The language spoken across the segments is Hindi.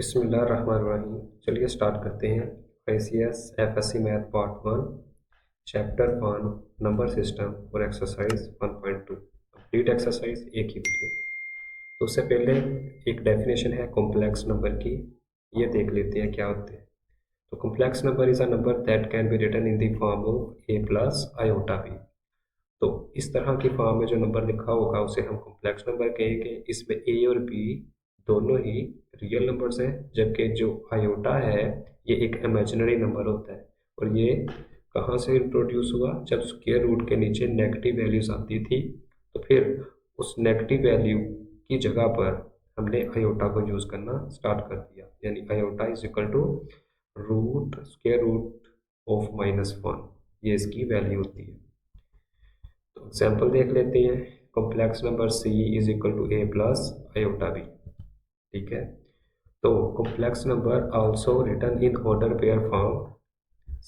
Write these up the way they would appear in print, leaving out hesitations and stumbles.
बिस्मिल्लाहिर्रहमानिर्रहीम। चलिए स्टार्ट करते हैं। ICS FSC math part 1 chapter 1 number system और एक्सरसाइज 1.2 कंप्लीट एक्सरसाइज एक ही वीडियो में। तो उससे पहले एक डेफिनेशन है कॉम्प्लेक्स नंबर की, ये देख लेते हैं क्या होते हैं। तो complex number is a number that can be written in the form of a plus iota b। तो इस तरह की फॉर्म में जो नंबर लिखा होगा उसे हम कॉम्प्लेक्स नंबर कहेंगे। इसमें a और b दोनों ही रियल नंबर्स हैं, जबकि जो आयोटा है ये एक इमेजिनरी नंबर होता है। और ये कहाँ से इंट्रोड्यूस हुआ? जब स्क्वायर रूट के नीचे नेगेटिव वैल्यूज आती थी, तो फिर उस नेगेटिव वैल्यू की जगह पर हमने आयोटा को यूज़ करना स्टार्ट कर दिया। यानी iota is equal to root square root of -1, ये इसकी वैल्यू होती है। तो एग्जाम्पल देख लेते हैं। Complex number c is equal to a plus iota b। ठीक है, तो complex number also written in order pair form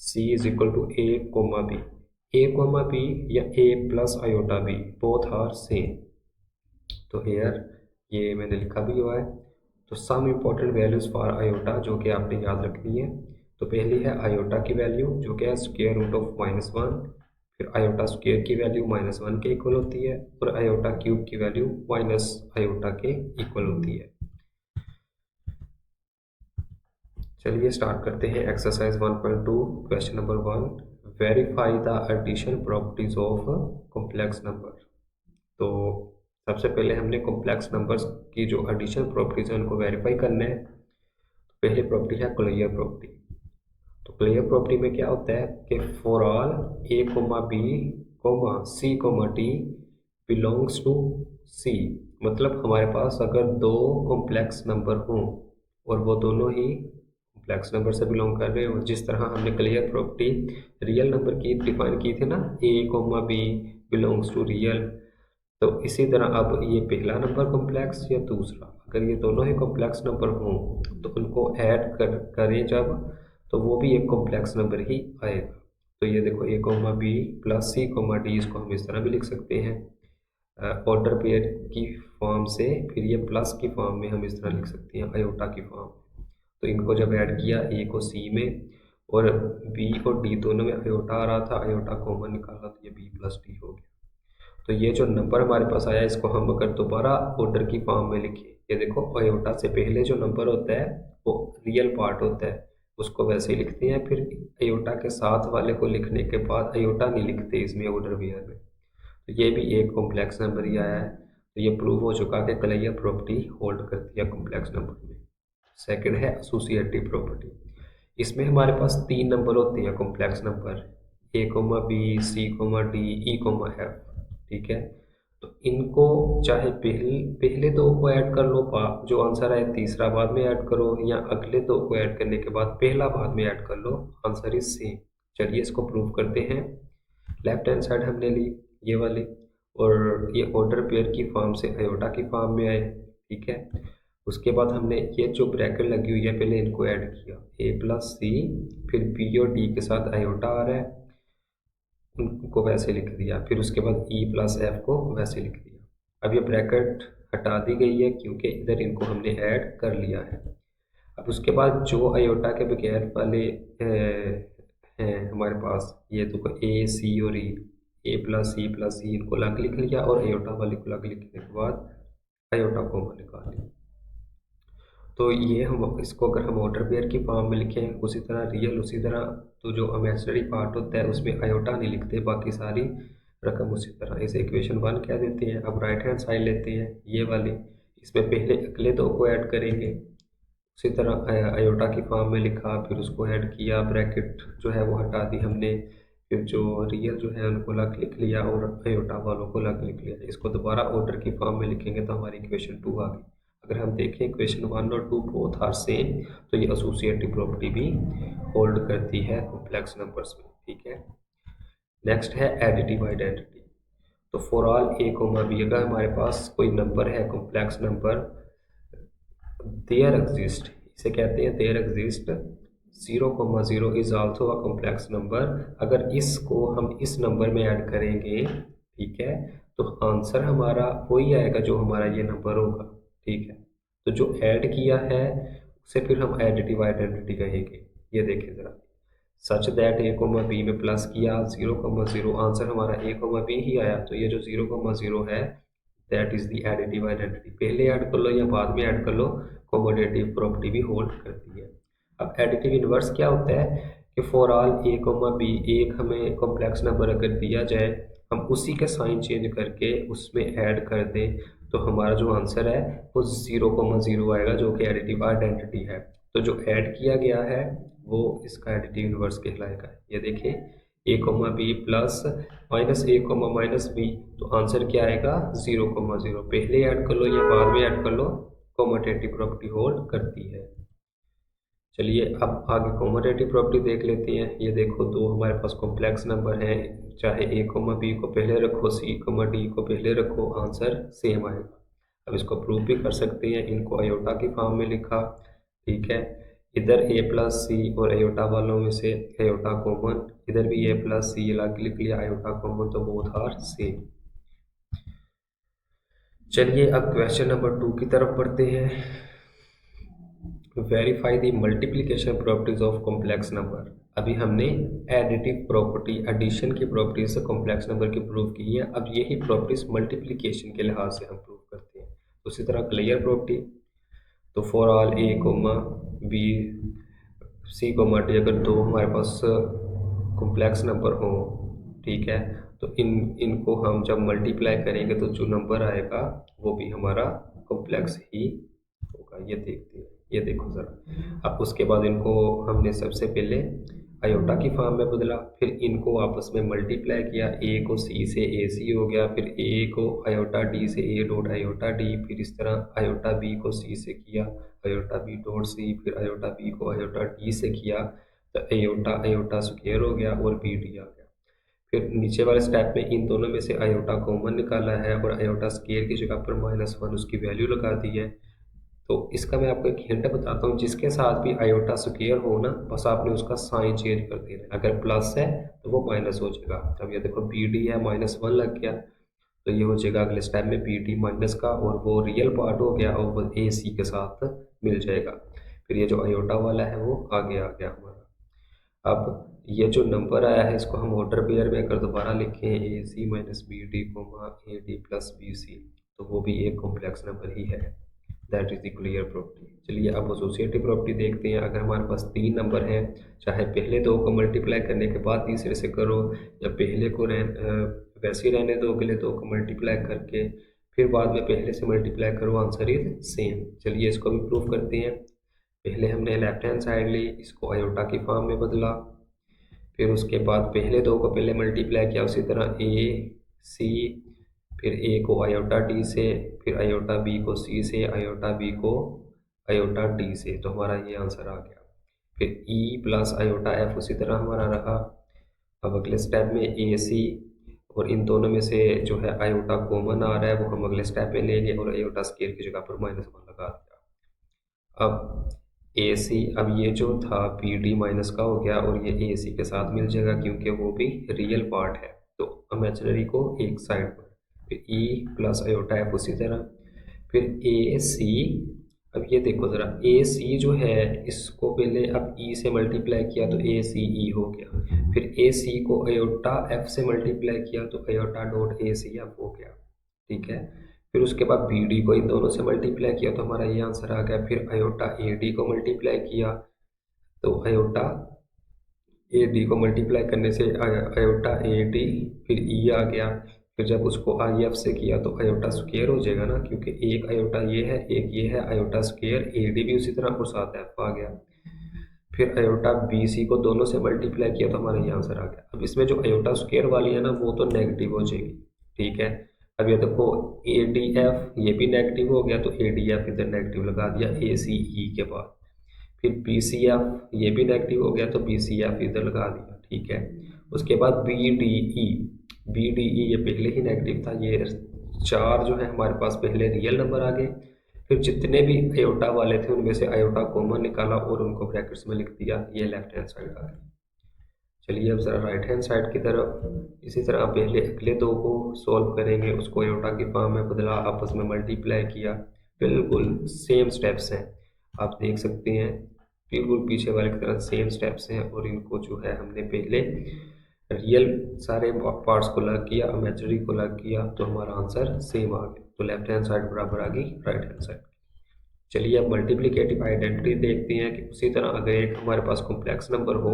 c is equal to a comma b। a comma b या a plus iota b both are same. तो हेयर ये मैंने लिखा भी हुआ है। तो some important values for iota जो कि आपने याद रखनी है। तो पहली है आयोटा की वैल्यू जो कि है स्क्वायर रूट ऑफ -1। फिर आयोटा स्क्वायर की वैल्यू -1 के इक्वल होती है और आयोटा क्यूब की वैल्यू माइनस आयोटा के इक्वल होती है। चलिए स्टार्ट करते हैं exercise 1.2 question number 1। Verify the addition properties of complex number. तो सबसे पहले हमने कॉम्प्लेक्स नंबर्स की जो एडिशन प्रॉपर्टीज है उनको वेरीफाई करना है। तो पहली प्रॉपर्टी है क्लियर प्रॉपर्टी। तो क्लियर प्रॉपर्टी में क्या होता है कि for all a comma b comma c comma d belongs to c। मतलब हमारे पास अगर दो कॉम्प्लेक्स नंबर हों और वो दोनों ही कॉम्प्लेक्स नंबर से बिलोंग कर रहे हो, जिस तरह हमने क्लियर प्रॉपर्टी रियल नंबर की डिफाइन की थी ना, a comma b belongs to real. तो इसी तरह अब ये पहला नंबर कॉम्प्लेक्स या दूसरा, अगर ये दोनों ही कॉम्प्लेक्स नंबर हों तो उनको ऐड करें जब, तो वो भी एक कॉम्प्लेक्स नंबर ही आएगा। तो ये देखो a comma b plus c comma d, इसको हम इस तरह भी लिख सकते हैं ऑर्डर पेयर की फॉर्म से। फिर ये प्लस की फॉर्म में हम इस तरह लिख सकते हैं आयोटा की फॉर्म। तो इनको जब ऐड किया a को c में और b और d दोनों में आयोटा आ रहा था, आयोटा कॉमन निकाला तो ये b प्लस d हो गया। तो ये जो नंबर हमारे पास आया इसको हम अगर दोबारा ऑर्डर की फॉर्म में लिखें, ये देखो आयोटा से पहले जो नंबर होता है वो रियल पार्ट होता है, उसको वैसे ही लिखते हैं। फिर आयोटा के साथ वाले को लिखने के बाद आयोटा नहीं लिखते इसमें ऑर्डर पेयर में। तो ये भी एक कॉम्प्लेक्स नंबर ही आया है। तो ये प्रूव हो चुका कि क्लियर प्रॉपर्टी होल्ड करती है कॉम्प्लेक्स नंबर में। सेकंड है एसोसिएटिव प्रॉपर्टी। इसमें हमारे पास तीन नंबर होते हैं complex number, a comma b c comma d e comma f। ठीक है, तो इनको चाहे पहले दो को ऐड कर लो, जो आंसर है तीसरा बाद में ऐड करो, या अगले दो को ऐड करने के बाद पहला बाद में ऐड कर लो, आंसर इज सेम। चलिए इसको प्रूव करते हैं। लेफ्ट हैंड साइड हमने ली ये वाली, और ये ऑर्डर पेयर की फॉर्म से आयोटा की फॉर्म में आए। ठीक है, उसके बाद हमने ये जो ब्रैकेट लगी हुई है पहले इनको ऐड किया, a प्लस सी, फिर b और d के साथ आयोटा आ रहा है उनको वैसे लिख दिया, फिर उसके बाद e प्लस एफ को वैसे लिख दिया। अब ये ब्रैकेट हटा दी गई है क्योंकि इधर इनको हमने ऐड कर लिया है। अब उसके बाद जो आयोटा के बगैर वाले हैं हमारे पास, ये तो ए सी और ई, ए प्लस सी इनको अलग लिख लिया और आयोटा वाले को अलग लिखने के बाद आयोटा को निकाल लिया। तो ये हम इसको अगर हम ऑर्डर पेयर की फॉर्म में लिखें उसी तरह रियल, उसी तरह तो जो इमेजिनरी पार्ट होता है उसमें आयोटा नहीं लिखते, बाकी सारी रकम उसी तरह। इसे इक्वेशन 1 कह देते हैं। अब राइट हैंड साइड लेते हैं ये वाली, इसमें पहले अगले दो को ऐड करेंगे, उसी तरह आयोटा की फॉर्म में लिखा, फिर उसको ऐड किया, ब्रैकेट जो है वो हटा दी हमने, फिर जो रियल जो है उनको अलग लिख लिया और आयोटा वालों को अलग लिख लिया। इसको दोबारा ऑर्डर की फॉर्म में लिखेंगे तो हमारी इक्वेशन 2 आ गई। अगर हम देखें इक्वेशन 1 और 2 बोथ आर सेम, तो ये एसोसिएटिव प्रॉपर्टी भी होल्ड करती है कॉम्प्लेक्स नंबर्स में। ठीक है, नेक्स्ट है एडिटिव आइडेंटिटी। तो for all a comma b, अगर हमारे पास कोई नंबर है कॉम्प्लेक्स नंबर, देयर एग्जिस्ट, इसे कहते हैं there exist 0,0 is also a complex number. अगर इसको हम इस नंबर में ऐड करेंगे, ठीक है, तो आंसर हमारा वही आएगा जो हमारा ये नंबर होगा। ठीक है, तो जो ऐड किया है उसे फिर हम एडिटिव आइडेंटिटी कहेंगे। ये देखें ज़रा, such that a comma b में प्लस किया 0,0, आंसर हमारा ए कोमा बी ही आया, तो ये जो 0,0 है that is the additive identity. पहले ऐड कर लो या बाद में ऐड कर लो, कोमोडेटिव प्रॉपर्टी भी होल्ड करती है। अब एडिटिव इन्वर्स क्या होता है कि for all a comma b, एक हमें कॉम्प्लेक्स नंबर अगर दिया जाए, हम उसी के साइन चेंज करके उसमें ऐड कर दें, तो हमारा जो आंसर है वो 0,0 आएगा, जो कि एडिटिव आइडेंटिटी है। तो जो ऐड किया गया है वो इसका एडिटिव इन्वर्स कहलाएगा। ये देखें, ए कोमा बी प्लस माइनस ए कोमा माइनस बी, तो आंसर क्या आएगा 0,0। पहले ऐड कर लो या बाद में ऐड कर लो, कॉमोटेटिव प्रॉपर्टी होल्ड करती है। चलिए अब आगे कॉमोटेटिव प्रॉपर्टी देख लेते हैं। ये देखो, दो हमारे पास कॉम्प्लेक्स नंबर हैं, चाहे ए कोमा बी को पहले रखो, सी कोमा डी को पहले रखो, आंसर सेम आएगा। अब इसको प्रूव भी कर सकते हैं, इनको आयोटा की फॉर्म में लिखा, ठीक है। इधर ए प्लस सी और आयोटा वालों में से आयोटा कॉमन, इधर भी ए प्लस सी अलग लिख लिया, आयोटा कॉमन, तो बोथ आर सेम। चलिए अब क्वेश्चन नंबर 2 की तरफ बढ़ते हैं। Verify the multiplication properties of complex number. अभी हमने एडिटिव प्रॉपर्टी, एडिशन की प्रॉपर्टीज से कॉम्प्लेक्स नंबर की प्रूव की है। अब यही प्रॉपर्टीज मल्टीप्लिकेशन के लिहाज से हम प्रूव करते हैं। उसी तरह क्लियर प्रॉपर्टी, तो for all a comma b c comma d, अगर दो हमारे पास कॉम्प्लेक्स नंबर हो, ठीक है, तो इनको हम जब मल्टीप्लाई करेंगे तो जो नंबर आएगा वो भी हमारा कॉम्प्लेक्स ही होगा। ये देखते हैं, ये देखो ज़रा। अब उसके बाद इनको हमने सबसे पहले आयोटा की फॉर्म में बदला, फिर इनको आपस में मल्टीप्लाई किया, ए को सी से ए सी हो गया, फिर ए को आयोटा डी से ए डॉट आयोटा डी, फिर इस तरह आयोटा बी को सी से किया, आयोटा बी डॉट सी, फिर आयोटा बी को आयोटा डी से किया, तो आयोटा आयोटा स्क्वायर हो गया और बी डी आ गया। फिर नीचे वाले स्टेप में इन दोनों में से आयोटा कॉमन निकाला है और आयोटा स्क्वायर की जगह पर -1 उसकी वैल्यू लगा दी है। तो इसका मैं आपको एक हिंट बताता हूँ, जिसके साथ भी आयोटा स्क्वायर हो ना, बस आपने उसका साइन चेंज कर देना है। अगर प्लस है तो वो माइनस हो जाएगा। अब ये देखो बी डी है, -1 लग गया, तो ये हो जाएगा अगले स्टेप में बी डी माइनस का, और वो रियल पार्ट हो गया और वो ए सी के साथ मिल जाएगा। फिर ये जो आयोटा वाला है वो आगे आ गया हमारा। अब ये जो नंबर आया है इसको हम ऑर्डर पेयर में अगर दोबारा लिखें, A C minus B D comma A D plus B C, तो वो भी एक कॉम्प्लेक्स नंबर ही है। That is the clear property. चलिए अब एसोसिएटिव प्रॉपर्टी देखते हैं। अगर हमारे पास 3 नंबर हैं, चाहे पहले दो को मल्टीप्लाई करने के बाद तीसरे से करो, या पहले को वैसे ही रहने दो, अगले दो को मल्टीप्लाई करके फिर बाद में पहले से मल्टीप्लाई करो, आंसर इज सेम। चलिए इसको भी प्रूव करते हैं। पहले हमने लेफ्ट हैंड साइड ली, इसको आयोटा की फॉर्म में बदला, फिर उसके बाद पहले दो को पहले मल्टीप्लाई किया, उसी तरह ए सी, फिर ए को आयोटा डी से, फिर आयोटा बी को सी से, आयोटा बी को आयोटा डी से, तो हमारा ये आंसर आ गया। फिर ई प्लस आयोटा एफ उसी तरह हमारा रहा। अब अगले स्टेप में ए सी और इन दोनों में से जो है आयोटा कॉमन आ रहा है, वो हम अगले स्टेप में लेंगे और आयोटा स्केयर की जगह पर -1 लगा दिया। अब ए सी, अब ये जो था पी डी माइनस का हो गया और ये ए सी के साथ मिल जाएगा क्योंकि वो भी रियल पार्ट है, तो इमेजिनरी को एक साइड पर। फिर ई प्लस आयोटा एफ उसी तरह, फिर ए सी। अब ये देखो ज़रा, ए सी जो है इसको पहले अब ई से मल्टीप्लाई किया तो ए सी ई हो गया, फिर ए सी को आयोटा एफ से मल्टीप्लाई किया तो iota dot a c f हो गया, ठीक है। फिर उसके बाद बी डी को इन दोनों से मल्टीप्लाई किया तो हमारा ये आंसर आ गया। फिर आयोटा ए डी को मल्टीप्लाई किया तो आयोटा ए डी को मल्टीप्लाई करने से आयोटा ए डी, फिर ई आ गया। फिर जब उसको आई एफ से किया तो आयोटा स्क्वायर हो जाएगा ना, क्योंकि एक आयोटा ये है एक ये है, आयोटा स्क्वायर ए डी भी उसी तरह और साथ एफ आ गया। फिर आयोटा बी सी को दोनों से मल्टीप्लाई किया तो हमारा ये आंसर आ गया। अब इसमें जो आयोटा स्क्वायर वाली है ना वो तो नेगेटिव हो जाएगी, ठीक है। अब ये देखो ए डी एफ ये भी नेगेटिव हो गया तो ए डी एफ इधर नेगेटिव लगा दिया ए सी ई के बाद। फिर बी सी एफ ये भी नेगेटिव हो गया तो बी सी एफ इधर लगा दिया, ठीक है। उसके बाद b d e, b d e ये पहले ही नेगेटिव था, ये 4 जो है हमारे पास पहले रियल नंबर आ गए। फिर जितने भी आयोटा वाले थे उनमें से आयोटा कॉमन निकाला और उनको ब्रैकेट्स में लिख दिया, ये लेफ्ट हैंड साइड आ गई। चलिए अब ज़रा राइट हैंड साइड की तरफ इसी तरह पहले अगले दो को सॉल्व करेंगे, उसको आयोटा की फॉर्म में बदला, आपस में मल्टीप्लाई किया, बिल्कुल सेम स्टेप्स हैं। आप देख सकते हैं बिल्कुल पीछे वाले की तरह सेम स्टेप्स हैं, और इनको जो है हमने पहले रियल सारे पार्ट्स को लग किया, इमेजिनरी को लग किया, तो हमारा आंसर सेम आ गया। तो लेफ्ट हैंड साइड बराबर आ गई राइट हैंड साइड। चलिए अब मल्टीप्लिकेटिव आइडेंटिटी देखते हैं कि उसी तरह अगर एक हमारे पास कॉम्प्लेक्स नंबर हो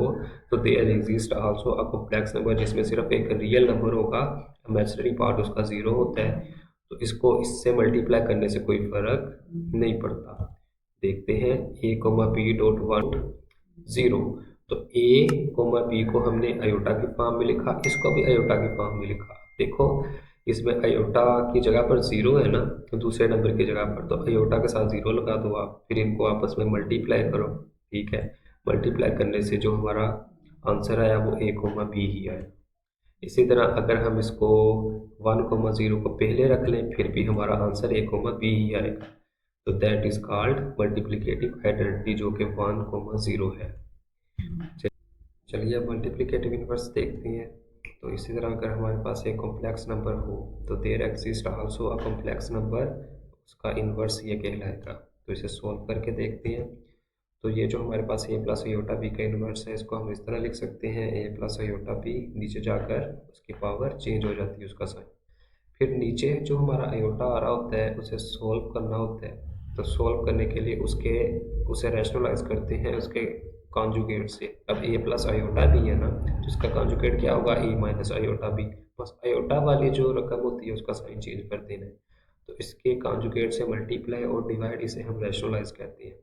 तो there exist also a complex number, जिसमें सिर्फ एक रियल नंबर होगा, इमेजिनरी पार्ट उसका जीरो होता है, तो इसको इससे मल्टीप्लाई करने से कोई फर्क नहीं पड़ता। देखते हैं A comma B dot one zero, तो ए कोमा बी को हमने अयोटा की फॉर्म में लिखा, इसको भी अयोटा की फॉर्म में लिखा। देखो इसमें अयोटा की जगह पर जीरो है ना, तो दूसरे नंबर की जगह पर तो अयोटा के साथ जीरो लगा दो आप, फिर इनको आपस में मल्टीप्लाई करो। ठीक है, मल्टीप्लाई करने से जो हमारा आंसर आया वो ए कोमा बी ही आया। इसी तरह अगर हम इसको वन कोमा जीरो को पहले रख लें फिर भी हमारा आंसर ए कोमा बी ही आएगा, तो that is called multiplicative identity, जो कि वन कोमा जीरो है। चलिए अब मल्टीप्लिकेटिव इनवर्स देखते हैं। तो इसी तरह अगर हमारे पास एक कॉम्प्लेक्स नंबर हो तो there exist also a complex number, उसका इनवर्स ये कहलाएगा। तो इसे सोल्व करके देखते हैं। तो ये जो हमारे पास ए प्लस अयोटा बी का इनवर्स है, इसको हम इस तरह लिख सकते हैं ए प्लस अयोटा बी, नीचे जाकर उसकी पावर चेंज हो जाती है उसका साइन। फिर नीचे जो हमारा अयोटा आ रहा होता है उसे सोल्व करना होता है, तो सोल्व करने के लिए उसे रैशनलाइज करते हैं उसके कॉन्जुगेट से। अब ए प्लस अयोटा भी है ना, तो इसका कॉन्जुगेट क्या होगा, ए माइनस अयोटा बी। बस अयोटा वाली जो रकम होती है उसका साइन चेंज कर देना है। तो इसके कॉन्जुगेट से मल्टीप्लाई और डिवाइड, इसे हम रैशनलाइज कहते हैं।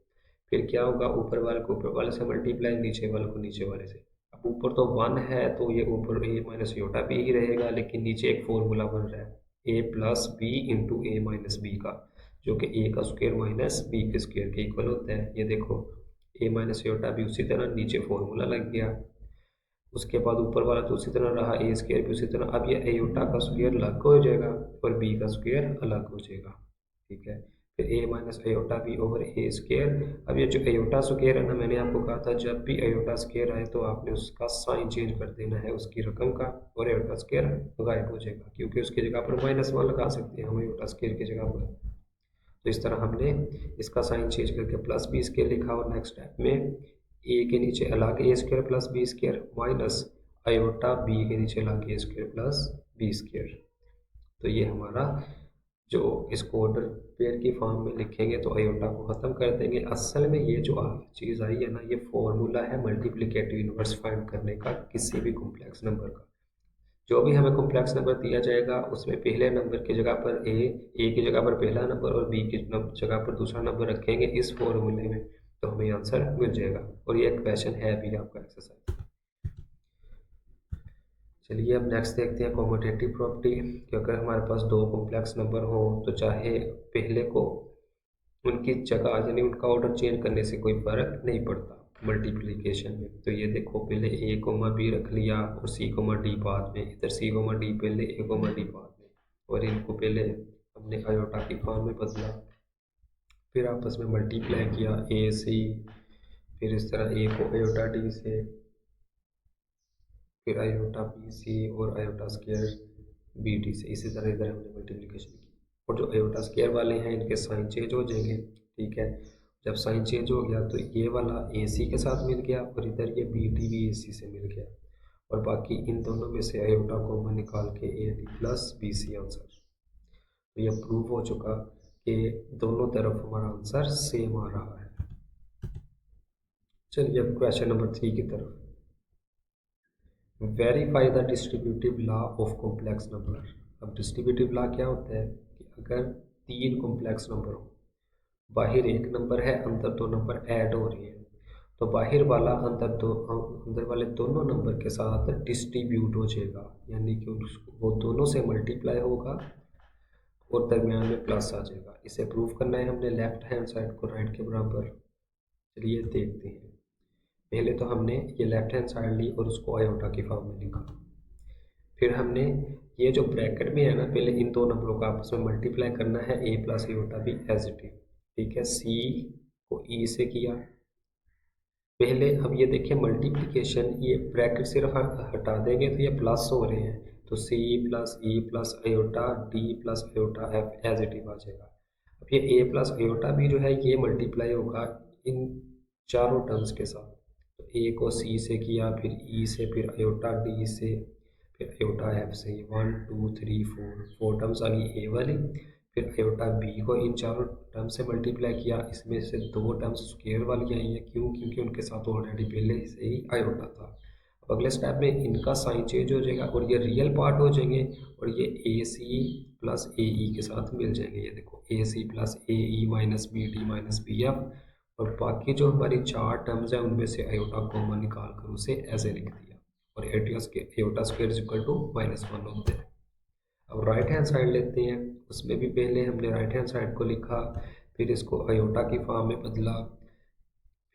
फिर क्या होगा, ऊपर वाले को ऊपर वाले से मल्टीप्लाई, नीचे वाले को नीचे वाले से। अब ऊपर तो वन है तो ये ऊपर ए माइनस अयोटा बी ही रहेगा, लेकिन नीचे एक फॉर्मूला बन रहा है A plus B into A minus B का, जो कि ए का स्क्वायर माइनस बी के स्क्वायर के इक्वल होता है। ये देखो ए माइनस अयोटा बी उसी तरह नीचे फॉर्मूला लग गया, उसके बाद ऊपर वाला तो उसी तरह रहा, ए स्क्वायर भी उसी तरह। अब ये अयोटा का स्क्वायर अलग हो जाएगा और बी का स्क्वायर अलग हो जाएगा। ठीक है, फिर ए माइनस अयोटा बी ओवर ए स्क्वायर। अब ये जो अयोटा स्क्वायर है ना, मैंने आपको कहा था जब भी अयोटा स्क्वायर आए तो आपने उसका साइन चेंज कर देना है उसकी रकम का, और अयोटा स्क्वायर गायब हो जाएगा, क्योंकि उसकी जगह पर माइनस वन लगा सकते हैं हम अयोटा स्क्वायर की जगह पर। तो इस तरह हमने इसका साइन चेंज करके प्लस बी स्क्वायर लिखा, और नेक्स्ट स्टेप में ए के नीचे अलग A square plus B square minus iota B के नीचे अलग A square plus B square. तो ये हमारा जो इसको ऑर्डर पेयर की फॉर्म में लिखेंगे तो अयोटा को ख़त्म कर देंगे। असल में ये जो चीज़ आई है ना, ये फॉर्मूला है मल्टीप्लिकेटिव इनवर्स फाइंड करने का किसी भी कॉम्प्लेक्स नंबर का। जो भी हमें कॉम्प्लेक्स नंबर दिया जाएगा उसमें पहले नंबर की जगह पर ए की जगह पर पहला नंबर और बी की जगह पर दूसरा नंबर रखेंगे इस फॉर्मूले में, तो हमें आंसर मिल जाएगा। और ये एक क्वेश्चन है भी आपका एक्सरसाइज। चलिए अब नेक्स्ट देखते हैं कॉम्यूटेटिव प्रॉपर्टी, कि अगर हमारे पास दो कॉम्प्लेक्स नंबर हो तो चाहे पहले को उनकी जगह यानी उनका ऑर्डर चेंज करने से कोई फ़र्क नहीं पड़ता मल्टीप्लिकेशन में। तो ये देखो पहले ए कोमा बी रख लिया और सी कोमा डी बाद में, इधर सी कोमा डी पहले ए कोमा डी बाद में, और इनको पहले हमने अयोटा की फॉर्म में बदला, फिर आपस में मल्टीप्लाई किया ए सी, फिर इस तरह ए को अयोटा डी से, फिर अयोटा बी सी और अयोटा स्क्वायर बी डी से। इसी तरह इधर हमने मल्टीप्लिकेशन की, और जो अयोटा स्क्वायर वाले हैं इनके साइन चेंज हो जाएंगे। ठीक है, जब साइन चेंज हो गया तो ये वाला ए सी के साथ मिल गया और इधर ये बी डी भी ए सी से मिल गया, और बाकी इन दोनों में से अयोटा कॉमन निकाल के a D plus B c answer. तो ये प्रूव हो चुका कि दोनों तरफ हमारा आंसर सेम आ रहा है। चलिए अब क्वेश्चन नंबर 3 की तरफ। Verify the distributive law of complex number. अब डिस्ट्रीब्यूटिव लॉ क्या होता है कि अगर तीन कॉम्प्लेक्स नंबर हो, बाहर एक नंबर है, अंदर दो नंबर ऐड हो रहे हैं, तो बाहर वाला अंदर वाले दोनों नंबर के साथ डिस्ट्रीब्यूट हो जाएगा, यानी कि वो दोनों से मल्टीप्लाई होगा और दरमियान में प्लस आ जाएगा। इसे प्रूव करना है हमने लेफ्ट हैंड साइड को राइट के बराबर। चलिए देखते हैं। पहले तो हमने ये लेफ्ट हैंड साइड ली और उसको आयोटा की फॉर्म में लिखा, फिर हमने ये जो ब्रैकेट में है ना, पहले इन दो नंबरों का आपस में मल्टीप्लाई करना है A plus iota B as it is. ठीक है, सी को ई से किया पहले। अब ये देखिए मल्टीप्लिकेशन, ये ब्रैकेट सिर्फ हटा देंगे तो ये प्लस हो रहे हैं, तो C plus E plus iota D plus iota F as it is आ जाएगा। अब ये ए प्लस अयोटा बी जो है ये मल्टीप्लाई होगा इन चारों टर्म्स के साथ। तो ए को सी से किया, फिर ई से, फिर आयोटा डी से, फिर आयोटा एफ से। 1 2 3 4 टर्म्स आ गई ए वाली। फिर आयोटा बी को इन चारों टर्म्स से मल्टीप्लाई किया, इसमें से दो टर्म्स स्क्वायर वाली आई हैं। क्यों? क्योंकि उनके साथ ऑलरेडी पहले से ही आयोटा था। अब अगले स्टेप में इनका साइन चेंज हो जाएगा और ये रियल पार्ट हो जाएंगे और ये ए सी प्लस ए ई के साथ मिल जाएंगे। ये देखो A C plus A E minus B D minus B F, और बाकी जो हमारी चार टर्म्स हैं उनमें से आयोटा कॉमन निकाल कर उसे ऐसे लिख दिया, और आयोटा स्क्वायर इक्वल टू -1 होते हैं। अब राइट हैंड साइड लेते हैं, उसमें भी पहले हमने राइट हैंड साइड को लिखा, फिर इसको आयोटा की फॉर्म में बदला,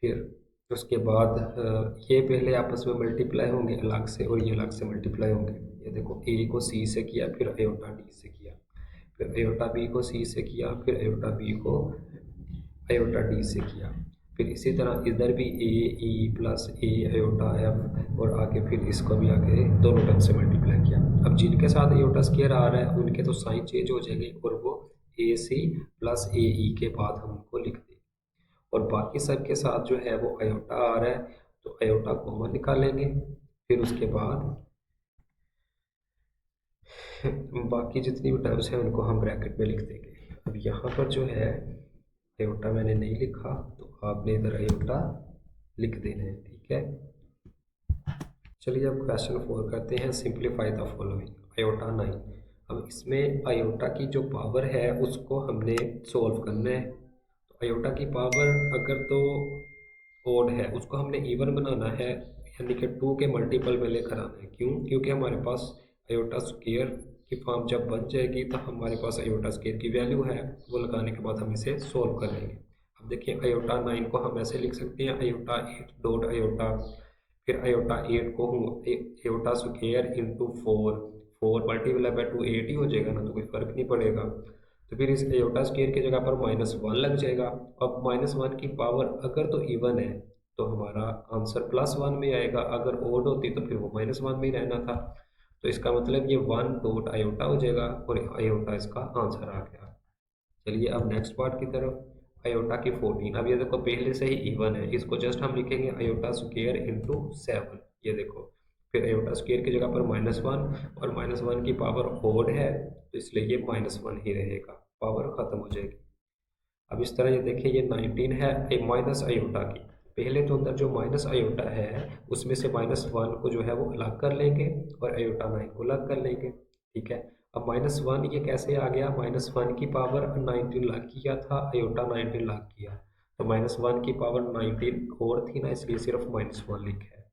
फिर उसके बाद ये पहले आपस में मल्टीप्लाई होंगे अलग से और ये अलग से मल्टीप्लाई होंगे। ये देखो ए को सी से किया, फिर आयोटा डी से किया, फिर आयोटा बी को सी से किया, फिर आयोटा बी को आयोटा डी से किया। फिर इसी तरह इधर भी ए ई प्लस ए आयोटा एफ, और आगे फिर इसको भी आगे दोनों टर्म से मल्टीप्लाई किया। अब जिनके साथ आयोटा स्क्वायर आ रहा है उनके तो साइन चेंज हो जाएंगे और वो ए सी प्लस ए ई के बाद हम उनको लिख देंगे, और बाकी सब के साथ जो है वो आयोटा आ रहा है तो आयोटा कॉमन निकालेंगे। फिर उसके बाद बाकी जितनी भी टर्म्स हैं उनको हम ब्रैकेट में लिख देंगे। अब यहाँ पर जो है आयोटा मैंने नहीं लिखा तो आपने इधर आयोटा लिख देना है, ठीक है। चलिए अब क्वेश्चन 4 करते हैं। Simplify the following iota 9। अब इसमें आयोटा की जो पावर है उसको हमने सोल्व करना है। तो आयोटा की पावर अगर तो ओड है उसको हमने इवन बनाना है, यानी कि 2 के मल्टीपल में लेकर आना है। क्यों? क्योंकि हमारे पास आयोटा स्क्वायर की फॉर्म जब बन जाएगी तो हमारे पास आयोटा स्क्वायर की वैल्यू है, वो लगाने के बाद हम इसे सोल्व कर लेंगे। अब देखिए आयोटा 9 को हम ऐसे लिख सकते हैं आयोटा 8 डॉट आयोटा, फिर आयोटा 8 को हम iota square into 4 multiply by 2 8 ही हो जाएगा ना, तो कोई फर्क नहीं पड़ेगा। तो फिर इस आयोटा स्क्वायर की जगह पर -1 लग जाएगा। अब -1 की पावर अगर तो इवन है तो हमारा आंसर +1 में आएगा, अगर ओड होती तो फिर वो -1 में ही रहना था। तो इसका मतलब ये 1 डॉट आयोटा हो जाएगा और आयोटा इसका आंसर आ गया। चलिए अब नेक्स्ट पार्ट की तरफ। आयोटा की 14। अब ये देखो पहले से ही इवन है, इसको जस्ट हम लिखेंगे आयोटा स्क्वायर इंटू 7। ये देखो फिर आयोटा स्क्वायर की जगह पर -1 और -1 की पावर ओड है तो इसलिए ये -1 ही रहेगा, पावर खत्म हो जाएगी। अब इस तरह ये देखिए ये 19 है माइनस आयोटा की। पहले तो अंदर जो माइनस आयोटा है उसमें से -1 को जो है वो अलग कर लेंगे और आयोटा 9 को अलग कर लेंगे, ठीक है। अब -1 ये कैसे आ गया? -1 की पावर 19 लग किया था, आयोटा 19 लग किया, तो -1 की पावर 19 और थी ना, इसलिए सिर्फ -1 लिखा है।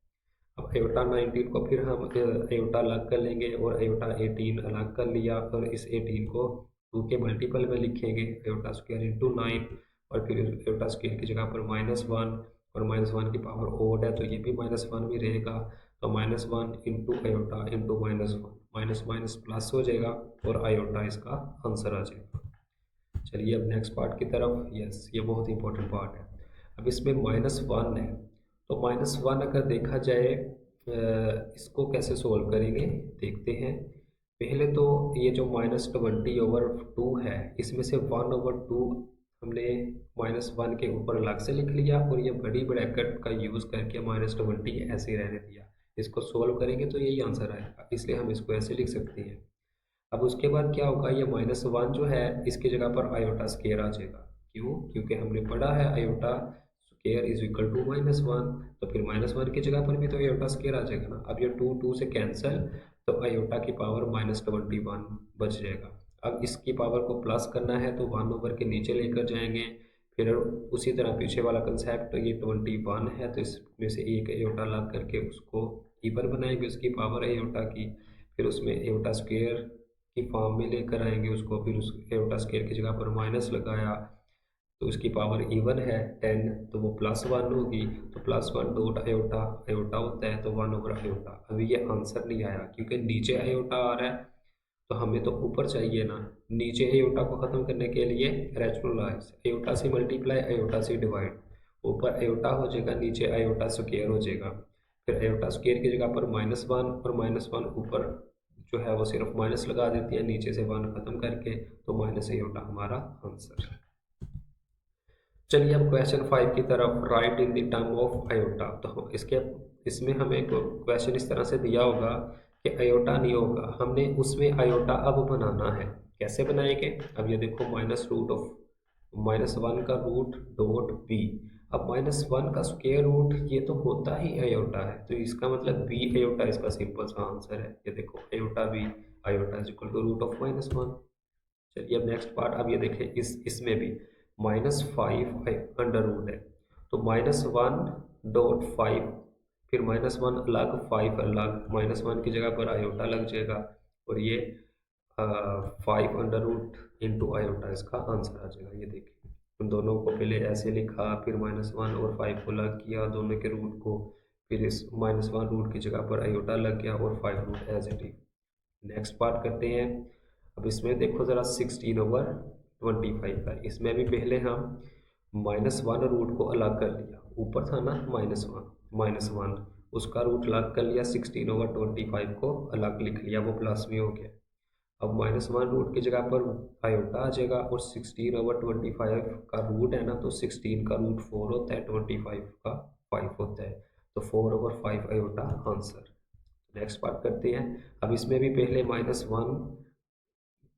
अब आयोटा 19 को फिर हम आयोटा अलग कर लेंगे और आयोटा 18 अलग कर लिया, और इस 18 को 2 के मल्टीपल में लिखेंगे आयोटा स्क्वायर इंटू 9, और फिर आयोटा स्क्वायर की जगह पर -1 और -1 की पावर ओड है तो ये भी -1 भी रहेगा। तो -1 into iota into -1 minus minus plus हो जाएगा और आयोटा इसका आंसर आ जाएगा। चलिए अब नेक्स्ट पार्ट की तरफ। यस, ये बहुत इंपॉर्टेंट पार्ट है। अब इसमें -1 है तो -1 अगर देखा जाए इसको कैसे सोल्व करेंगे देखते हैं। पहले तो ये जो -20/2 है इसमें से 1/2 हमने -1 के ऊपर अलग से लिख लिया और ये बड़ी ब्रैकेट का यूज़ करके -20 ऐसे ही रहने दिया। इसको सोल्व करेंगे तो यही आंसर आएगा, इसलिए हम इसको ऐसे लिख सकते हैं। अब उसके बाद क्या होगा, ये -1 जो है इसकी जगह पर आयोटा स्क्वायर आ जाएगा। क्यों? क्योंकि हमने पढ़ा है iota square is equal to -1, तो फिर -1 की जगह पर भी तो आयोटा स्क्वायर आ जाएगा ना। अब ये 2 से कैंसिल, तो आयोटा की पावर -21 बच जाएगा। अब इसकी पावर को प्लस करना है तो 1 ओवर के नीचे लेकर जाएंगे। फिर उसी तरह पीछे वाला कंसेप्ट, तो ये 21 है तो इसमें से एक आयोटा अलग करके उसको इवन बनाएंगे उसकी पावर आयोटा की। फिर उसमें आयोटा स्क्वायर की फॉर्म में लेकर आएंगे उसको, फिर उस आयोटा स्क्वायर की जगह पर माइनस लगाया तो उसकी पावर इवन है 10 तो वो +1 होगी, तो +1 डॉट आयोटा आयोटा होता है तो 1 ओवर आयोटा। अभी ये आंसर नहीं आया क्योंकि नीचे आयोटा आ रहा है तो हमें तो ऊपर चाहिए ना। नीचे आयोटा को ख़त्म करने के लिए रैशनलाइज आयोटा से मल्टीप्लाई आयोटा से डिवाइड, ऊपर आयोटा हो जाएगा नीचे आयोटा स्क्वायर हो जाएगा। फिर आयोटा स्क्वायर की जगह पर -1 और -1 ऊपर जो है वो सिर्फ माइनस लगा देती है नीचे से 1 ख़त्म करके, तो माइनस आयोटा हमारा आंसर। चलिए अब क्वेश्चन 5 की तरफ, right in the term of iota. तो इसमें हमें क्वेश्चन इस तरह से दिया होगा कि अयोटा नहीं होगा, हमने उसमें अयोटा अब बनाना है। कैसे बनाएंगे? अब ये देखो, माइनस रूट ऑफ -1 का रूट डॉट बी। अब -1 का स्क्वायर रूट ये तो होता ही अयोटा है, तो इसका मतलब बी अयोटा इसका सिंपल सा आंसर है। ये देखो, iota b, iota is equal to root of -1। चलिए अब नेक्स्ट पार्ट, अब ये देखें, इसमें भी -5 अंडर रूट है, तो -1 डॉट 5, फिर -1 अलग, 5 अलग, -1 की जगह पर आयोटा लग जाएगा, और ये 5 अंडर रूट इंटू आयोटा इसका आंसर आ जाएगा। ये देखिए, उन दोनों को पहले ऐसे लिखा, फिर -1 और 5 को अलग किया दोनों के रूट को, फिर इस -1 रूट की जगह पर आयोटा लग गया और 5 root as it is. Next part करते हैं। अब इसमें देखो ज़रा, 16/25 का, इसमें भी पहले हम -1 रूट को अलग कर लिया, ऊपर था ना -1, उसका रूट अलग कर लिया, 16/25 को अलग लिख लिया, वो प्लस में हो गया। अब -1 रूट की जगह पर आयोटा आ जाएगा, और 16/25 का रूट है ना, तो 16 का रूट 4 होता है, 25 का 5 होता है, तो 4/5 आयोटा आंसर। नेक्स्ट पार्ट करते हैं। अब इसमें भी पहले -1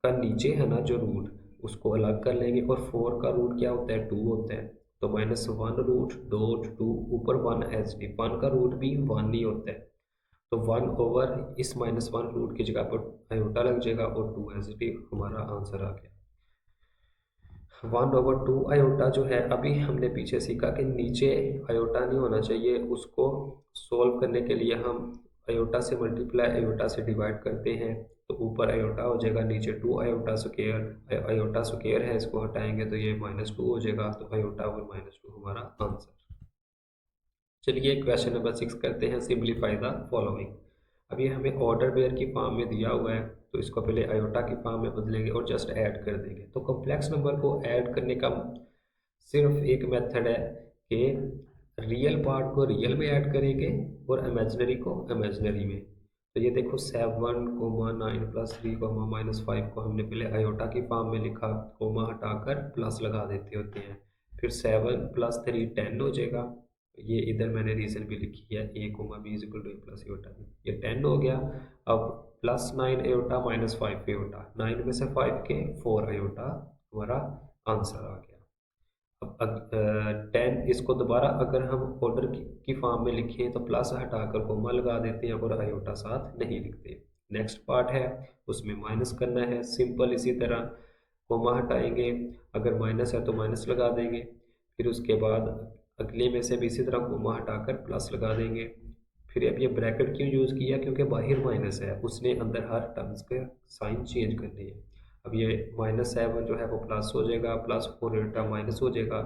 का नीचे है ना जो रूट, उसको अलग कर लेंगे, और 4 का रूट क्या होता है, 2 होता है, तो -1 रूट डॉट 2, ऊपर 1 एच डी, 1 का रूट भी 1 ही होता है, तो 1 ओवर इस -1 रूट की जगह पर आयोटा लग जाएगा, और 2 एच डी हमारा आंसर आ गया। 1/2 आयोटा जो है, अभी हमने पीछे सीखा कि नीचे आयोटा नहीं होना चाहिए, उसको सॉल्व करने के लिए हम आयोटा से मल्टीप्लाई, आयोटा से डिवाइड करते हैं, तो ऊपर आयोटा हो जाएगा, नीचे 2 आयोटा स्क्वायर, आयोटा स्क्वायर है, इसको हटाएंगे तो ये -2 हो जाएगा, तो आयोटा और -2 हमारा आंसर। चलिए क्वेश्चन नंबर 6 करते हैं, सिंप्लीफाई द फॉलोइंग। अब ये हमें ऑर्डर पेयर की फॉर्म में दिया हुआ है, तो इसको पहले आयोटा की फॉर्म में बदलेंगे और जस्ट ऐड कर देंगे। तो कॉम्प्लेक्स नंबर को ऐड करने का सिर्फ एक मेथड है कि रियल पार्ट को रियल में ऐड करेंगे और इमेजिनरी को इमेजिनरी में। तो ये देखो, 7,9 + 3, -5 को हमने पहले आयोटा की फॉर्म में लिखा, कोमा हटाकर प्लस लगा देते होते हैं, फिर 7 + 3 10 हो जाएगा। ये इधर मैंने रीजन भी लिखी है, a, b = a + iota b, ये 10 हो गया। अब +9 आयोटा -5 आयोटा, 9 में से 5 के 4 आयोटा, हमारा आंसर आ गया। अब 10, इसको दोबारा अगर हम ऑर्डर की फॉर्म में लिखें तो प्लस हटाकर कोमा लगा देते हैं और आयोटा साथ नहीं लिखते। नेक्स्ट पार्ट है, उसमें माइनस करना है, सिंपल इसी तरह कोमा हटाएंगे, अगर माइनस है तो माइनस लगा देंगे, फिर उसके बाद अगले में से भी इसी तरह कोमा हटाकर प्लस लगा देंगे। फिर अब ये ब्रैकेट क्यों यूज़ किया, क्योंकि बाहर माइनस है, उसने अंदर हर टर्म्स के साइन चेंज करने हैं। अब ये -7 जो है वो प्लस हो जाएगा, +4 आयोटा माइनस हो जाएगा।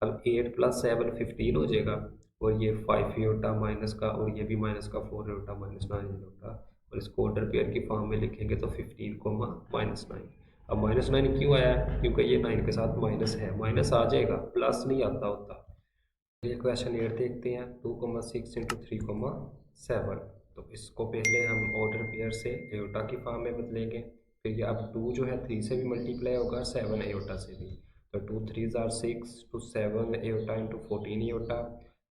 अब 8 + 7 15 हो जाएगा, और ये 5 आयोटा माइनस का, और ये भी माइनस का 4 आयोटा -9 आयोटा, और इसको ऑर्डर पेयर की फॉर्म में लिखेंगे तो 15, -9। अब -9 क्यों आया, क्योंकि ये 9 के साथ माइनस है, माइनस आ जाएगा, प्लस नहीं आता होता। ये क्वेश्चन 8 देखते हैं, 2,6 × 3,7। तो इसको पहले हम ऑर्डर पेयर से एयोटा की फॉर्म में बदलेंगे, फिर ये अब 2 जो है 3 से भी मल्टीप्लाई होगा, 7 एयोटा से भी, तो 2 3 आर 6, तो 7 एयोटा इंटू 14 एयोटा,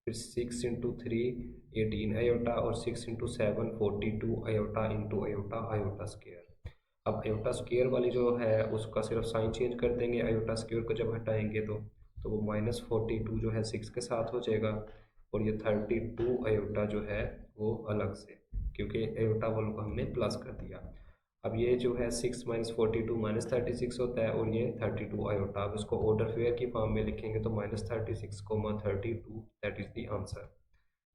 फिर 6 × 3 18 एयोटा, और 6 × 7 42 aorta into aorta, iota square. अब आयोटा स्क्वायर वाली जो है उसका सिर्फ साइन चेंज कर देंगे, आयोटा स्क्वायर को जब हटाएंगे तो वो -42 जो है 6 के साथ हो जाएगा, और ये 32 आयोटा जो है वो अलग से, क्योंकि आयोटा वालों को हमने प्लस कर दिया। अब ये जो है 6 - 42 -36 होता है, और ये 32 आयोटा। अब इसको ऑर्डर फेयर की फॉर्म में लिखेंगे तो -36, 32, दैट इज द आंसर।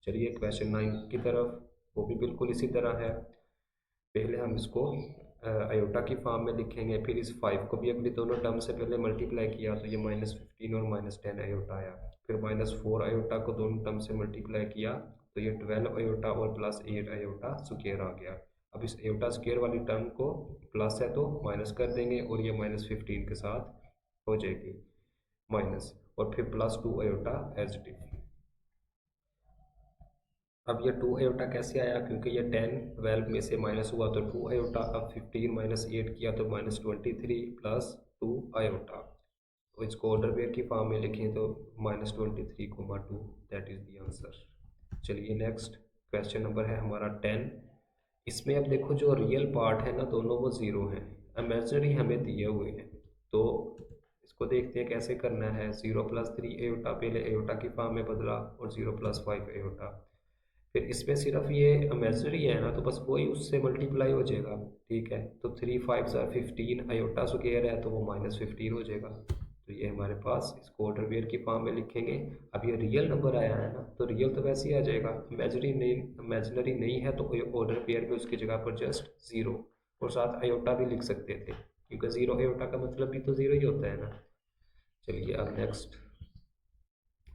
चलिए क्वेश्चन 9 की तरफ, वो भी बिल्कुल इसी तरह है। पहले हम इसको आयोटा की फॉर्म में लिखेंगे, फिर इस 5 को भी अपनी दोनों टर्म से पहले मल्टीप्लाई किया, तो ये -15 और -10 आयोटा आया, फिर -4 आयोटा को दोनों टर्म से मल्टीप्लाई किया, तो ये 12 आयोटा और +8 आयोटा स्क्वायर आ गया। अब इस आयोटा स्क्वायर वाली टर्म को प्लस है तो माइनस कर देंगे, और ये -15 के साथ हो जाएगी माइनस, और फिर +2 आयोटा एज इट इज। अब ये 2 आयोटा कैसे आया, क्योंकि ये 10 12 में से माइनस हुआ तो 2 आयोटा, अब 15 - 8 किया तो -23 +2 आयोटा, तो इसको ऑर्डर पेयर की फॉर्म में लिखें तो -23, 2 दैट इज़ द आंसर। चलिए नेक्स्ट क्वेश्चन नंबर है हमारा 10। इसमें अब देखो जो रियल पार्ट है ना दोनों वो ज़ीरो हैं, इमेजिनरी हमें दिए हुए हैं। तो इसको देखते हैं कैसे करना है। 0+3 एयोटा पहले एयोटा की फॉर्म में बदला और 0+5 एयोटा। फिर इसमें सिर्फ ये इमेजिनरी है ना तो बस वही उससे मल्टीप्लाई हो जाएगा। ठीक है, तो 3 5 15 आयोटा स्क्वायर है तो वो -15 हो जाएगा। तो ये हमारे पास इसको ऑर्डर पेयर की फॉर्म में लिखेंगे। अब ये रियल नंबर आया है ना तो रियल तो वैसे ही आ जाएगा, इमेजिनरी नहीं है तो ऑर्डर पेयर में उसकी जगह पर जस्ट ज़ीरो और साथ आयोटा भी लिख सकते थे, क्योंकि ज़ीरो आयोटा का मतलब भी तो ज़ीरो ही होता है ना। चलिए अब नेक्स्ट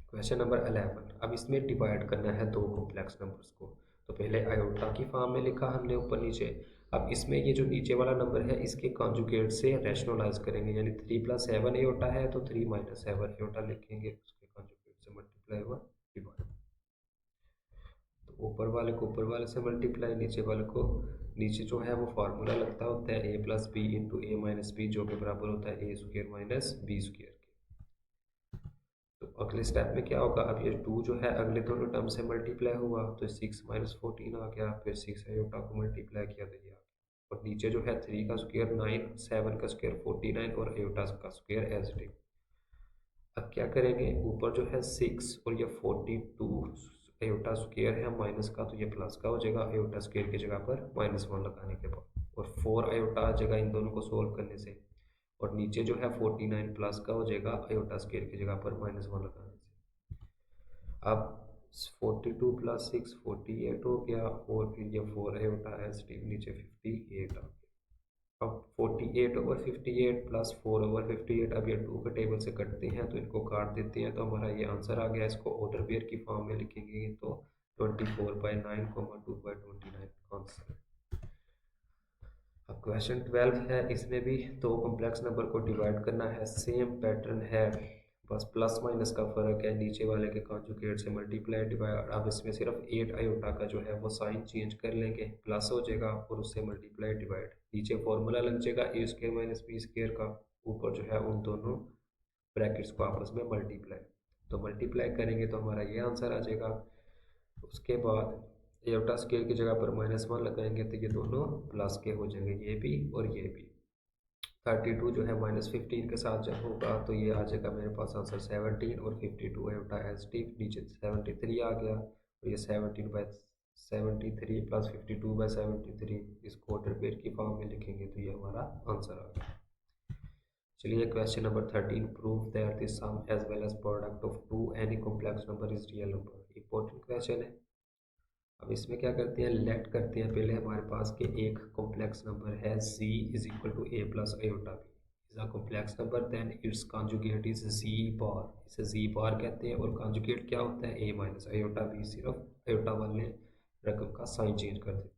क्वेश्चन नंबर 11। अब इसमें डिवाइड करना है दो कॉम्प्लेक्स नंबर्स को। तो पहले आयोटा की फॉर्म में लिखा हमने ऊपर नीचे। अब इसमें ये जो नीचे वाला नंबर है इसके कॉन्जुगेट से रैशनलाइज करेंगे, यानी 3+7 एयोटा है तो 3 - 7 एयोटा लिखेंगे, उसके कॉन्जुगेट से मल्टीप्लाई हुआ डिवाइड। तो ऊपर वाले को ऊपर वाले से मल्टीप्लाई, नीचे वाले को नीचे जो है वो फार्मूला लगता होता है a+b × a - b, जो कि बराबर होता है a² - b²। तो अगले स्टेप में क्या होगा, अब ये 2 जो है अगले दोनों टर्म से मल्टीप्लाई हुआ तो 6 - 14 आ गया, फिर 6 आयोटा को मल्टीप्लाई किया तो ये आ गया। और नीचे जो है 3 का स्क्वायर 9, 7 का स्क्वायर 49 और आयोटा का स्क्वायर एज इट इज। अब क्या करेंगे, ऊपर जो है 6 और ये 42 आयोटा स्क्वायर है माइनस का तो ये प्लस का हो जाएगा आयोटा स्क्वायर की जगह पर -1 लगाने के बाद, और 4 आयोटा आ जाएगा इन दोनों को सोल्व करने से। और नीचे जो है 49 प्लस का हो जाएगा आयोटा स्क्वायर की जगह पर -1 लगाने से। अब 42 + 6 48 हो गया, और फिर ये 4 आयोटा एज नीचे 58 आ गया। अब 48/58 + 4/58, अब ये 2 के टेबल से कटते हैं तो इनको काट देते हैं तो हमारा ये आंसर आ गया। इसको ऑर्डर पेयर की फॉर्म में लिखेंगे तो 24/9, 2/29 आंसर। अब क्वेश्चन 12 है, इसमें भी दो कॉम्प्लेक्स नंबर को डिवाइड करना है, सेम पैटर्न है, बस प्लस माइनस का फ़र्क है, नीचे वाले के कॉन्जुगेट से मल्टीप्लाई डिवाइड। अब इसमें सिर्फ 8 आयोटा का जो है वो साइन चेंज कर लेंगे, प्लस हो जाएगा और उससे मल्टीप्लाई डिवाइड, नीचे फॉर्मूला लग जाएगा a² - b² का, ऊपर जो है उन दोनों ब्रैकेट्स को आपस में मल्टीप्लाई। तो मल्टीप्लाई करेंगे तो हमारा ये आंसर आ जाएगा। उसके बाद एयोटा स्क्वायर की जगह पर -1 लगाएंगे तो ये दोनों प्लस के हो जाएंगे, ये भी और ये भी। 32 जो है -15 के साथ जब होगा तो ये आ जाएगा मेरे पास आंसर 17, और 52 आयोटा एज टी नीचे 73 आ गया, और ये 17/73 + 52/73, इसको ऑर्डर पेयर की फॉर्म में लिखेंगे तो ये हमारा आंसर आ गया। चलिए question number 13। Prove that the sum as well as product of two any complex number is real number. Important question है। अब इसमें क्या करते हैं, लेट करते हैं पहले हमारे पास के एक कॉम्प्लेक्स नंबर है z = a + iota b is a complex number, then its conjugate is z bar, इसे z बार कहते हैं, और कॉन्जुगेट क्या होता है a - आयोटा b, सिर्फ आयोटा वाले रकम का साइन चेंज कर देते हैं।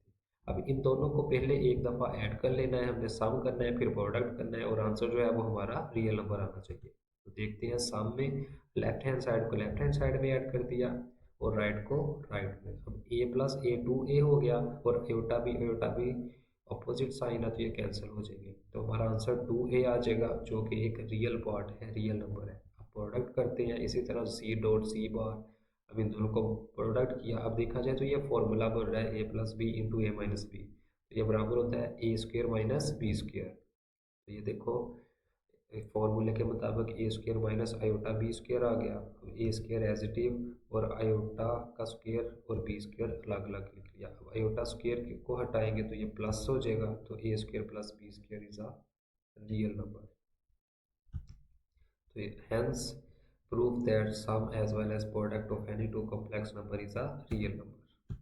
अब इन दोनों को पहले एक दफ़ा ऐड कर लेना है, हमने सम करना है, फिर प्रोडक्ट करना है, और आंसर जो है वो हमारा रियल नंबर आना चाहिए। तो देखते हैं, सम में लेफ्ट हैंड साइड को लेफ्ट हैंड साइड में ऐड कर दिया और राइट को राइट में। अब a+a 2a हो गया, और आयोटा भी अपोजिट साइन है तो ये कैंसिल हो जाएंगे, तो हमारा आंसर 2a आ जाएगा, जो कि एक रियल पार्ट है, रियल नंबर है। अब प्रोडक्ट करते हैं इसी तरह c बार। अब इन दोनों को प्रोडक्ट किया, अब देखा जाए तो ये फॉर्मूला बन रहा है a+b × a - b, तो ये बराबर होता है a² - b²। तो ये देखो फॉर्मूले के मुताबिक a² - आयोटा b² आ गया। अब a² एज इट इज और आयोटा का स्क्वायर और b² अलग अलग लिख लिया। अब आयोटा स्क्वायर को हटाएंगे तो ये प्लस हो जाएगा, तो a² + b² is a real number. तो hence prove that sum as well as product of any two complex number is a real number.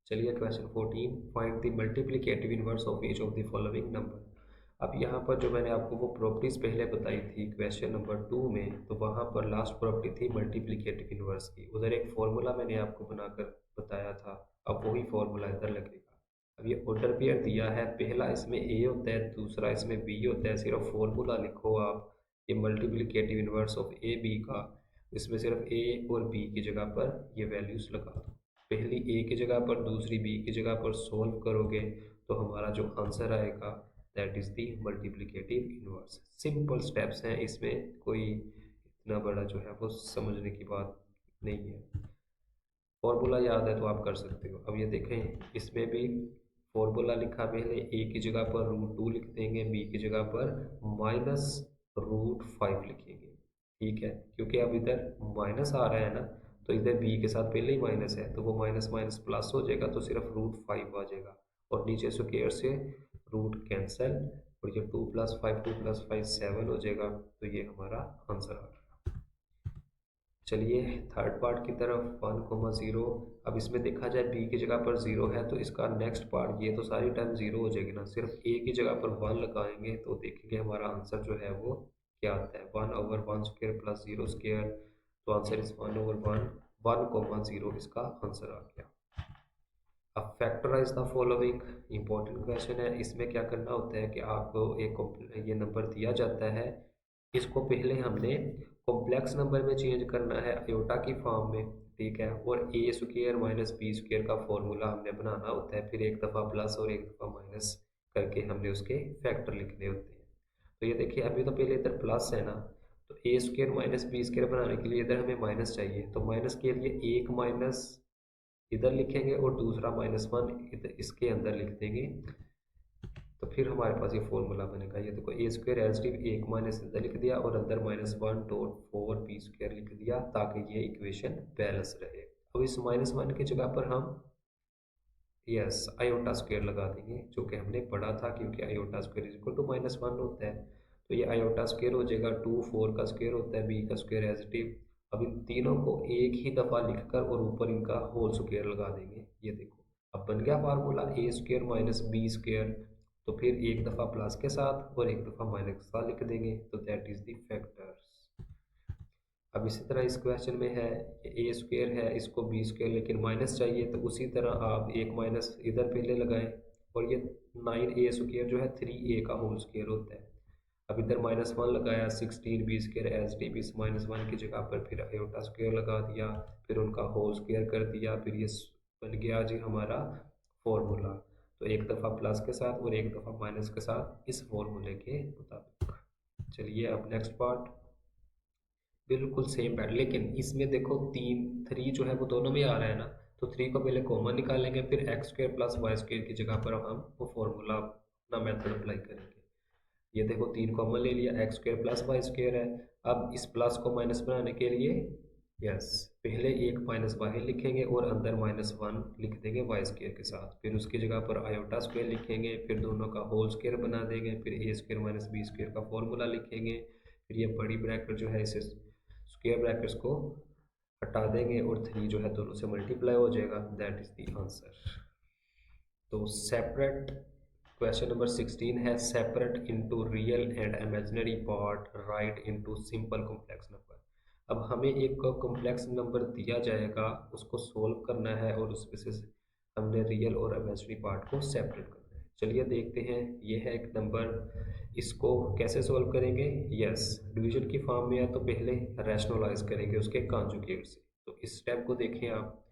चलिए question 14। Find the multiplicative inverse of each of the following number. अब यहाँ पर जो मैंने आपको वो प्रॉपर्टीज पहले बताई थी क्वेश्चन नंबर 2 में, तो वहाँ पर लास्ट प्रॉपर्टी थी मल्टीप्लिकेटिव इनवर्स की, उधर एक फॉर्मूला मैंने आपको बनाकर बताया था, अब वही फॉर्मूला इधर लगेगा। अब ये ऑर्डर पेयर दिया है, पहला इसमें ए होता है, दूसरा इसमें बी होता है, सिर्फ फॉर्मूला लिखो आप, ये multiplicative inverse of a b का, इसमें सिर्फ ए और बी की जगह पर ये वैल्यूज लगा दो, पहली ए की जगह पर दूसरी बी की जगह पर सोल्व करोगे तो हमारा जो आंसर आएगा that is the multiplicative inverse. Simple steps हैं, इसमें कोई इतना बड़ा जो है वो समझने की बात नहीं है। फॉर्मूला याद है तो आप कर सकते हो। अब ये देखें, इसमें भी फॉर्मूला लिखा, पहले ए की जगह पर √2 लिख देंगे, बी की जगह पर -√5 लिखेंगे। ठीक है, क्योंकि अब इधर माइनस आ रहा है ना, तो इधर बी के साथ पहले ही माइनस है, तो वो माइनस माइनस प्लस हो जाएगा, तो सिर्फ √5 आ जाएगा। और नीचे स्क्वायर से रूट कैंसिल, और ये 2+5 2+5 7 हो जाएगा। तो ये हमारा आंसर आ गया। चलिए थर्ड पार्ट की तरफ, 1,0। अब इसमें देखा जाए बी की जगह पर 0 है, तो इसका नेक्स्ट पार्ट, ये तो सारी टाइम 0 हो जाएगी ना, सिर्फ ए की जगह पर 1 लगाएंगे तो देखेंगे हमारा आंसर जो है वो क्या आता है, 1/1² + 0²। तो आंसर इस 1/1 1,0 इसका आंसर आ गया। अब factorise the following, important question है। इसमें क्या करना होता है कि आपको एक ये नंबर दिया जाता है, इसको पहले हमने कॉम्प्लेक्स नंबर में चेंज करना है, आयोटा की फॉर्म में। ठीक है, और a² - b² का फॉर्मूला हमने बनाना होता है, फिर एक दफ़ा प्लस और एक दफ़ा माइनस करके हमने उसके फैक्टर लिखने होते हैं। तो ये देखिए, अभी तो पहले इधर प्लस है ना, तो a² - b² बनाने के लिए इधर हमें माइनस चाहिए, तो माइनस के लिए एक माइनस इधर लिखेंगे और दूसरा -1 इधर इसके अंदर लिख देंगे, तो फिर हमारे पास ये फॉर्मूला बनेगा। ये देखो, a² एज टी एक माइनस इधर लिख दिया और अंदर -1.4b² लिख दिया, ताकि ये इक्वेशन बैलेंस रहे। अब इस -1 की जगह पर हम यस आयोटा स्क्वायर लगा देंगे, जो कि हमने पढ़ा था, क्योंकि iota square is equal to -1 होता है। तो ये आयोटा स्क्वायर हो जाएगा 2, 4 का स्क्वायर होता है, b का स्क्वायर एज इट इज। अब इन तीनों को एक ही दफ़ा लिखकर और ऊपर इनका होल स्क्वायर लगा देंगे। ये देखो, अब बन गया फार्मूला a² - b²। तो फिर एक दफ़ा प्लस के साथ और एक दफ़ा माइनस के साथ लिख देंगे, तो दैट इज़ द फैक्टर्स। अब इसी तरह इस क्वेश्चन में है, a² है, इसको b², लेकिन माइनस चाहिए, तो उसी तरह आप एक माइनस इधर पहले लगाएं, और ये 9a² जो है 3a का होल स्क्वायर होता है। अब इधर -1 लगाया, 16b² एज टी इस -1 की जगह पर, फिर आयोटा स्क्वायर लगा दिया, फिर उनका होल स्क्वायर कर दिया, फिर ये बन गया जी हमारा फॉर्मूला। तो एक दफ़ा प्लस के साथ और एक दफ़ा माइनस के साथ इस फॉर्मूले के मुताबिक। चलिए अब नेक्स्ट पार्ट, बिल्कुल सेम पैटर्न, लेकिन इसमें देखो 3 जो है वो दोनों में आ रहा है ना, तो 3 को पहले कॉमन निकालेंगे, फिर x² + y² की जगह पर हम वो फॉर्मूला अपना मेथड अप्लाई करेंगे। ये देखो 3 कॉमन ले लिया, x² + y² है। अब इस प्लस को माइनस बनाने के लिए यस पहले एक माइनस बाहर लिखेंगे और अंदर -1 लिख देंगे y² के साथ, फिर उसकी जगह पर आयोटा स्क्वायर लिखेंगे, फिर दोनों का होल स्क्वायर बना देंगे, फिर a² - b² का फॉर्मूला लिखेंगे, फिर ये बड़ी ब्रैकेट जो है इसे स्क्वायर ब्रैकेट्स को हटा देंगे और 3 जो है दोनों से मल्टीप्लाई हो जाएगा, दैट इज द आंसर। तो सेपरेट, क्वेश्चन नंबर 16 है, separate into real and imaginary part, right into simple complex number. अब हमें एक कॉम्प्लेक्स नंबर दिया जाएगा, उसको सोल्व करना है, और उस बेसिस हमने रियल और इमेजिनरी पार्ट को सेपरेट करना है। चलिए देखते हैं, ये है एक नंबर, इसको कैसे सोल्व करेंगे। यस, डिवीजन की फॉर्म में है, तो पहले रैशनलाइज करेंगे उसके कॉन्जुगेट से। तो इस स्टेप को देखें आप,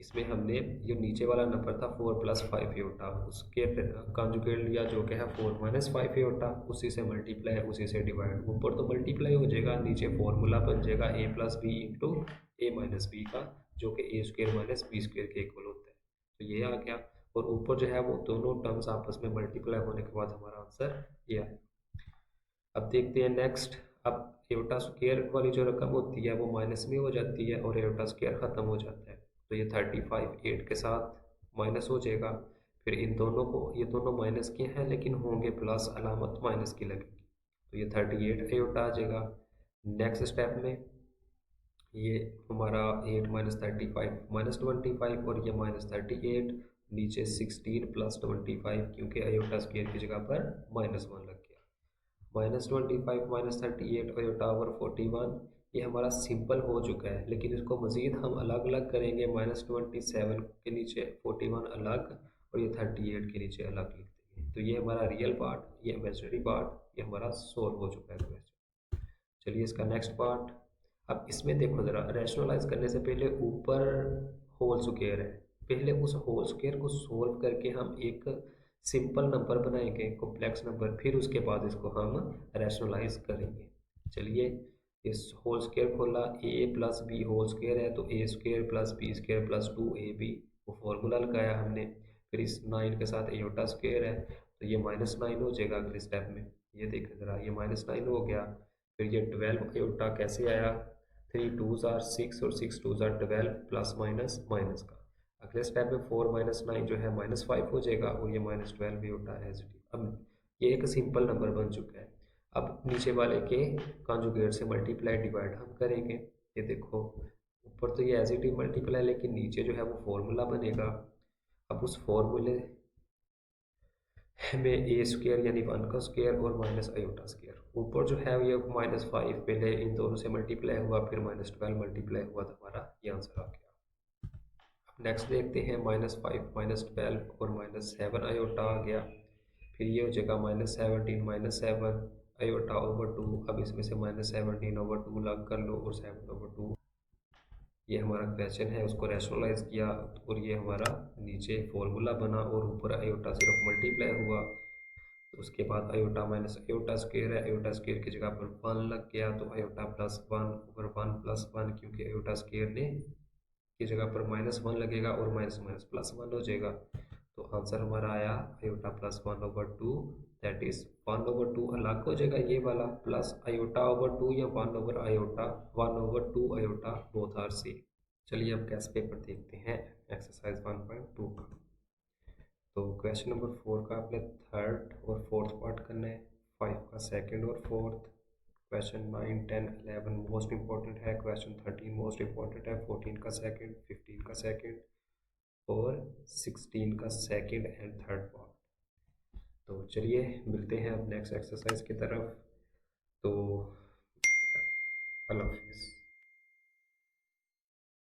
इसमें हमने जो नीचे वाला नंबर था 4 + 5 आयोटा, उसके कॉन्जुगेट लिया, जो कि है 4 - 5 आयोटा, उसी से मल्टीप्लाई, उसी से डिवाइड। ऊपर तो मल्टीप्लाई हो जाएगा, नीचे फॉर्मूला बन जाएगा a + b into a - b का, जो कि a² - b² के इक्वल होता है। तो ये आ गया, और ऊपर जो है वो दोनों टर्म्स आपस में मल्टीप्लाई होने के बाद हमारा आंसर ये आया। अब देखते हैं नेक्स्ट। अब एयोटा स्क्वायर वाली जो रकम होती है वो माइनस में हो जाती है, और एयोटा स्क्वायर ख़त्म हो जाता है, तो ये 35 8 के साथ माइनस हो जाएगा। फिर इन दोनों को, ये दोनों माइनस के हैं लेकिन होंगे प्लस, अलामत माइनस की लगेगी, तो ये 38 एयोटा आ जाएगा। नेक्स्ट स्टेप में ये हमारा 8 - 35 -25, और ये -38, नीचे 16 + 25, क्योंकि अयोटा स्क्वायर की जगह पर -1 लग गया। -25 - 38 /41, ये हमारा सिंपल हो चुका है, लेकिन इसको मज़ीद हम अलग अलग करेंगे, -27 के नीचे 41 अलग, और ये 38 के नीचे अलग लिख देंगे। तो ये हमारा रियल पार्ट, ये इमेजिनरी पार्ट, ये हमारा सोल्व हो चुका है क्वेश्चन। चलिए इसका नेक्स्ट पार्ट। अब इसमें देखो ज़रा, रैशनलाइज करने से पहले ऊपर होल स्क्वायर है, पहले उस होल स्क्वायर को सोल्व करके हम एक सिंपल नंबर बनाएंगे, कॉम्प्लेक्स नंबर, फिर उसके बाद इसको हम रैशनलाइज करेंगे। चलिए, इस होल स्क्वायर खोला, A plus B whole square है तो A square plus B square plus 2ab, वो फॉर्मूला लगाया हमने। फिर इस 9 के साथ एयोटा स्क्वायर है तो ये -9 हो जाएगा अगले स्टेप में। ये देखें ज़रा, ये -9 हो गया। फिर ये 12 एयोटा कैसे आया, 3 2s आर 6 और 6 2s are 12 plus minus minus का। अगले स्टेप में 4 -9 जो है -5 हो जाएगा और ये -12 एयोटा एज इट इज। अब ये एक सिंपल नंबर बन चुका है। अब नीचे वाले के कॉन्जुगेट से मल्टीप्लाई डिवाइड हम करेंगे। ये देखो, ऊपर तो ये एज इट इज मल्टीप्लाई, लेकिन नीचे जो है वो फॉर्मूला बनेगा। अब उस फॉर्मूले में ए स्क्वायर यानी 1 का स्क्वायर और माइनस आयोटा स्क्वायर, ऊपर जो है ये -5 पहले इन दोनों से मल्टीप्लाई हुआ, फिर -12 मल्टीप्लाई हुआ तो हमारा ये आंसर आ गया। अब नेक्स्ट देखते हैं, -5 -12 और -7 आयोटा आ गया। फिर ये हो जाएगा -17 -7 आयोटा ओवर 2। अब इसमें से -17 ओवर 2 लग कर लो और 7 ओवर 2। ये हमारा क्वेश्चन है, उसको रैशनलाइज किया और ये हमारा नीचे फॉर्मूला बना और ऊपर आयोटा सिर्फ मल्टीप्लाई हुआ। तो उसके बाद आयोटा माइनस आयोटा स्क्वायर है, आयोटा स्क्वायर की जगह पर 1 लग गया तो आयोटा प्लस 1 ओवर 1 प्लस 1, क्योंकि आयोटा स्क्वायर ने की जगह पर -1 लगेगा और माइनस माइनस प्लस 1 हो जाएगा। तो आंसर हमारा आया आयोटा प्लस 1/2, दैट इज 1/2 अलग हो जाएगा ये वाला, प्लस आयोटा ओवर 2 या 1 over iota, 1/2 iota, both are same. चलिए अब गैस पेपर देखते हैं एक्सरसाइज 1.2 का। तो क्वेश्चन नंबर 4 का आपने थर्ड और फोर्थ पार्ट करना है, 5 का सेकंड और फोर्थ, क्वेश्चन 9 10 11 मोस्ट इंपॉर्टेंट है, क्वेश्चन 13 मोस्ट इंपॉर्टेंट है, 14 का सेकंड, 15 का सेकंड और 16 का सेकंड एंड थर्ड पार्ट। तो चलिए मिलते हैं अब नेक्स्ट एक्सरसाइज की तरफ। तो अल्लाह हाफिज़।